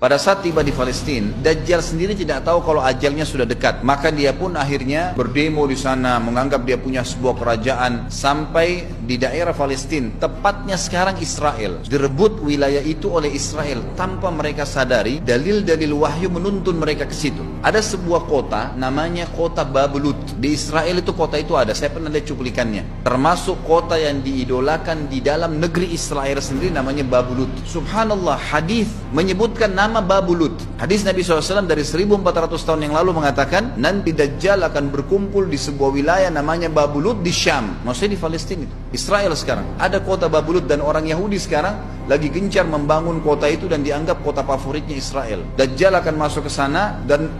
Pada saat tiba di Palestina, Dajjal sendiri tidak tahu kalau ajalnya sudah dekat. Maka dia pun akhirnya berdemo di sana, menganggap dia punya sebuah kerajaan sampai di daerah Palestina, tepatnya sekarang Israel. Direbut wilayah itu oleh Israel tanpa mereka sadari. Dalil-dalil wahyu menuntun mereka ke situ. Ada sebuah kota namanya kota Babulut. Di Israel itu kota itu ada, saya pernah lihat cuplikannya. Termasuk kota yang diidolakan di dalam negeri Israel sendiri namanya Babulut. Subhanallah, hadis menyebutkan nama Babulut. Hadis Nabi SAW dari 1400 tahun yang lalu mengatakan, nanti Dajjal akan berkumpul di sebuah wilayah namanya Babulut di Syam. Maksudnya di Palestina itu, Israel sekarang. Ada kota Babulut dan orang Yahudi sekarang lagi gencar membangun kota itu dan dianggap kota favoritnya Israel. Dajjal akan masuk ke sana dan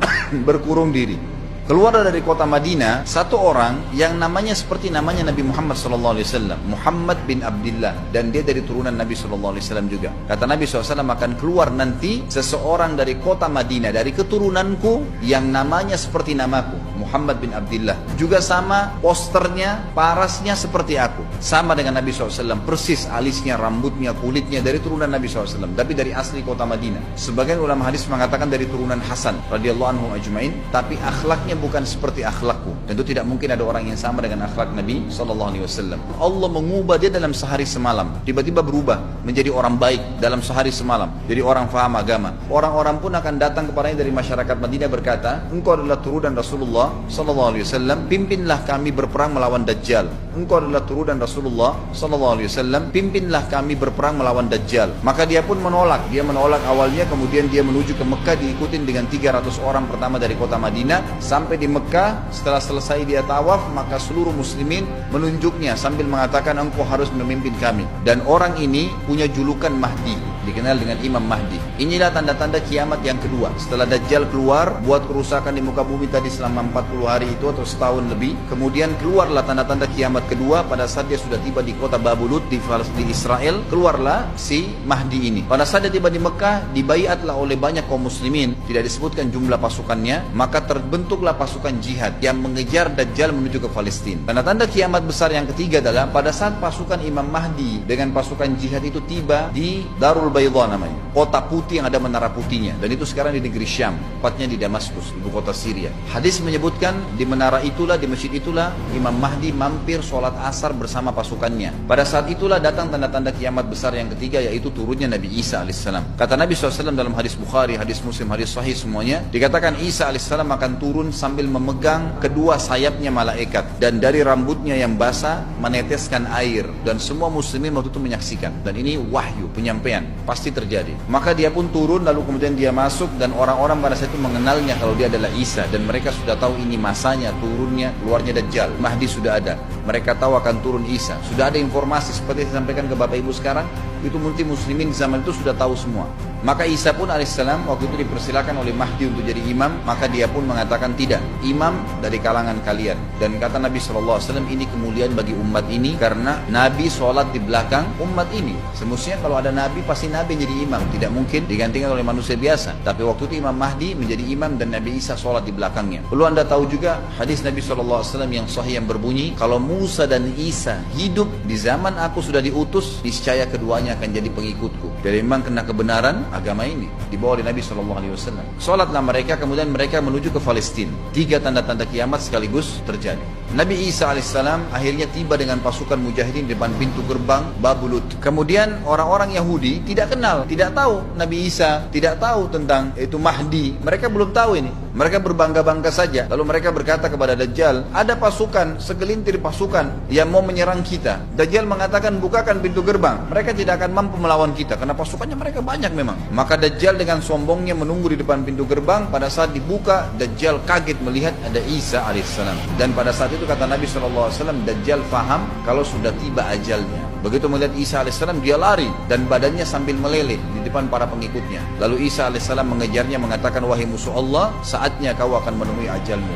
berkurung diri. Keluar dari kota Madinah satu orang yang namanya seperti namanya Nabi Muhammad SAW, Muhammad bin Abdullah, dan dia dari turunan Nabi SAW juga. Kata Nabi SAW, akan keluar nanti seseorang dari kota Madinah, dari keturunanku yang namanya seperti namaku, Muhammad bin Abdullah. Juga sama posternya, parasnya seperti aku, sama dengan Nabi SAW, persis alisnya, rambutnya, kulitnya dari turunan Nabi SAW, tapi dari asli kota Madinah. Sebagian ulama hadis mengatakan dari turunan Hasan radhiyallahu anhu ajmain, tapi akhlaknya bukan seperti akhlakku. Tentu tidak mungkin ada orang yang sama dengan akhlak Nabi SAW. Allah mengubah dia dalam sehari semalam. Tiba-tiba berubah menjadi orang baik dalam sehari semalam. Jadi orang faham agama. Orang-orang pun akan datang kepadanya dari masyarakat Madinah berkata, engkau adalah turunan Rasulullah SAW, pimpinlah kami berperang melawan Dajjal. Engkau adalah turunan Rasulullah SAW, pimpinlah kami berperang melawan Dajjal. Maka dia pun menolak. Dia menolak awalnya, kemudian dia menuju ke Mekah diikutin dengan 300 orang pertama dari kota Madinah. Sampai di Mekah, setelah selesai dia tawaf, maka seluruh muslimin menunjuknya sambil mengatakan, engkau harus memimpin kami. Dan orang ini punya julukan Mahdi, dikenal dengan Imam Mahdi. Inilah tanda-tanda kiamat yang kedua. Setelah Dajjal keluar, buat kerusakan di muka bumi tadi selama 40 hari itu atau setahun lebih. Kemudian keluarlah tanda-tanda kiamat kedua pada saat dia sudah tiba di kota Babulut di Israel. Keluarlah si Mahdi ini. Pada saat dia tiba di Mekah, dibaiatlah oleh banyak kaum muslimin. Tidak disebutkan jumlah pasukannya, maka terbentuklah pasukan jihad yang mengejar Dajjal menuju ke Palestina. Tanda-tanda kiamat besar yang ketiga adalah pada saat pasukan Imam Mahdi dengan pasukan jihad itu tiba di Darul Bayda namanya, kota putih yang ada menara putihnya, dan itu sekarang di negeri Syam, tepatnya di Damaskus, ibu kota Syria. Hadis menyebutkan di menara itulah, di masjid itulah Imam Mahdi mampir sholat asar bersama pasukannya. Pada saat itulah datang tanda-tanda kiamat besar yang ketiga, yaitu turunnya Nabi Isa alaihissalam. Kata Nabi SAW dalam hadis Bukhari, hadis Muslim, hadis Sahih semuanya, dikatakan Isa alaihissalam akan turun sambil memegang kedua sayapnya malaikat, dan dari rambutnya yang basah meneteskan air, dan semua muslimin waktu itu menyaksikan. Dan ini wahyu, penyampaian, pasti terjadi. Maka dia pun turun, lalu kemudian dia masuk, dan orang-orang pada saat itu mengenalnya kalau dia adalah Isa, dan mereka sudah tahu ini masanya turunnya, keluarnya Dajjal. Mahdi sudah ada, mereka tahu akan turun Isa. Sudah ada informasi seperti yang disampaikan ke Bapak Ibu sekarang, itu multi muslimin di zaman itu sudah tahu semua. Maka Isa pun alaihissalam waktu itu dipersilakan oleh Mahdi untuk jadi imam, maka dia pun mengatakan tidak, imam dari kalangan kalian. Dan kata Nabi SAW, ini kemuliaan bagi umat ini karena Nabi sholat di belakang umat ini. Semestinya kalau ada Nabi, pasti Nabi jadi imam, tidak mungkin digantikan oleh manusia biasa. Tapi waktu itu Imam Mahdi menjadi imam dan Nabi Isa sholat di belakangnya. Perlu anda tahu juga hadis Nabi SAW yang sahih yang berbunyi, kalau Musa dan Isa hidup di zaman aku sudah diutus, niscaya keduanya akan jadi pengikutku. Dari memang kena kebenaran agama ini dibawa oleh Nabi SAW. Sholatlah mereka, kemudian mereka menuju ke Palestina. 3 tanda-tanda kiamat sekaligus terjadi. Nabi Isa alaihissalam akhirnya tiba dengan pasukan mujahidin di depan pintu gerbang Babulut. Kemudian orang-orang Yahudi tidak kenal, tidak tahu Nabi Isa, tidak tahu tentang itu Mahdi. Mereka belum tahu ini. Mereka berbangga-bangga saja. Lalu mereka berkata kepada Dajjal, ada pasukan, segelintir pasukan yang mau menyerang kita. Dajjal mengatakan, bukakan pintu gerbang. Mereka tidak akan mampu melawan kita karena pasukannya mereka banyak memang. Maka Dajjal dengan sombongnya menunggu di depan pintu gerbang. Pada saat dibuka, Dajjal kaget melihat ada Isa alaihissalam. Dan pada saat itu kata Nabi SAW, Dajjal faham kalau sudah tiba ajalnya. Begitu melihat Isa alaihissalam, dia lari dan badannya sambil meleleh di depan para pengikutnya. Lalu Isa alaihissalam mengejarnya, mengatakan, wahai musuh Allah, saatnya kau akan menemui ajalmu.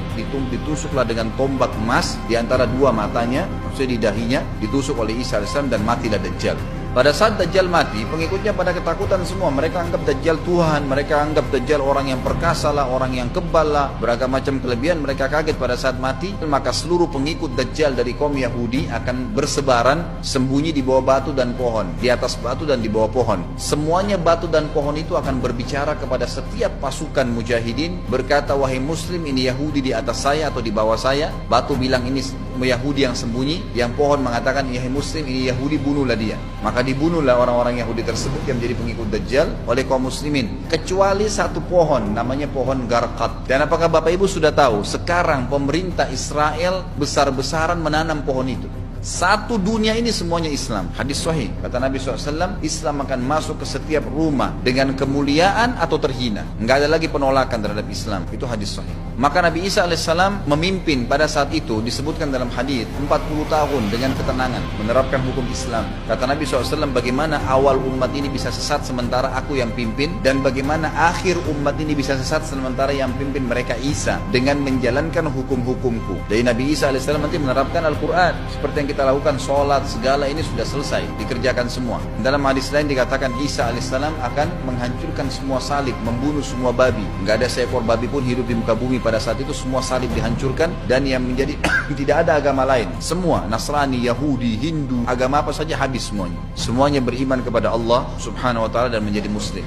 Ditusuklah dengan tombak emas di antara dua matanya, maksudnya di dahinya, ditusuk oleh Isa alaihissalam dan matilah Dajjal. Pada saat Dajjal mati, pengikutnya pada ketakutan semua. Mereka anggap Dajjal Tuhan, mereka anggap Dajjal orang yang perkasa lah, orang yang kebal lah, beragam macam kelebihan. Mereka kaget pada saat mati. Maka seluruh pengikut Dajjal dari kaum Yahudi akan bersebaran sembunyi di bawah batu dan pohon, di atas batu dan di bawah pohon. Semuanya batu dan pohon itu akan berbicara kepada setiap pasukan mujahidin, berkata, wahai muslim, ini Yahudi di atas saya atau di bawah saya. Batu bilang ini Yahudi yang sembunyi, yang pohon mengatakan, wahai muslim, ini Yahudi, bunuhlah dia. Maka dibunuhlah orang-orang Yahudi tersebut yang menjadi pengikut Dajjal oleh kaum muslimin, kecuali satu pohon, namanya pohon Garqad. Dan apakah Bapak Ibu sudah tahu, sekarang pemerintah Israel besar-besaran menanam pohon itu. Satu dunia ini semuanya Islam. Hadis sahih, kata Nabi SAW, Islam akan masuk ke setiap rumah dengan kemuliaan atau terhina. Enggak ada lagi penolakan terhadap Islam. Itu hadis sahih. Maka Nabi Isa AS memimpin pada saat itu, disebutkan dalam hadis 40 tahun dengan ketenangan menerapkan hukum Islam. Kata Nabi SAW, bagaimana awal umat ini bisa sesat sementara aku yang pimpin, dan bagaimana akhir umat ini bisa sesat sementara yang pimpin mereka Isa dengan menjalankan hukum-hukumku. Dari Nabi Isa AS nanti menerapkan Al-Quran seperti yang kita lakukan, sholat segala ini sudah selesai, dikerjakan semua. Dalam hadis lain dikatakan Isa alaihissalam akan menghancurkan semua salib, membunuh semua babi. Nggak ada seekor babi pun hidup di muka bumi pada saat itu, semua salib dihancurkan, dan yang menjadi tidak ada agama lain. Semua Nasrani, Yahudi, Hindu, agama apa saja habis semuanya. Semuanya beriman kepada Allah Subhanahu wa taala dan menjadi muslim.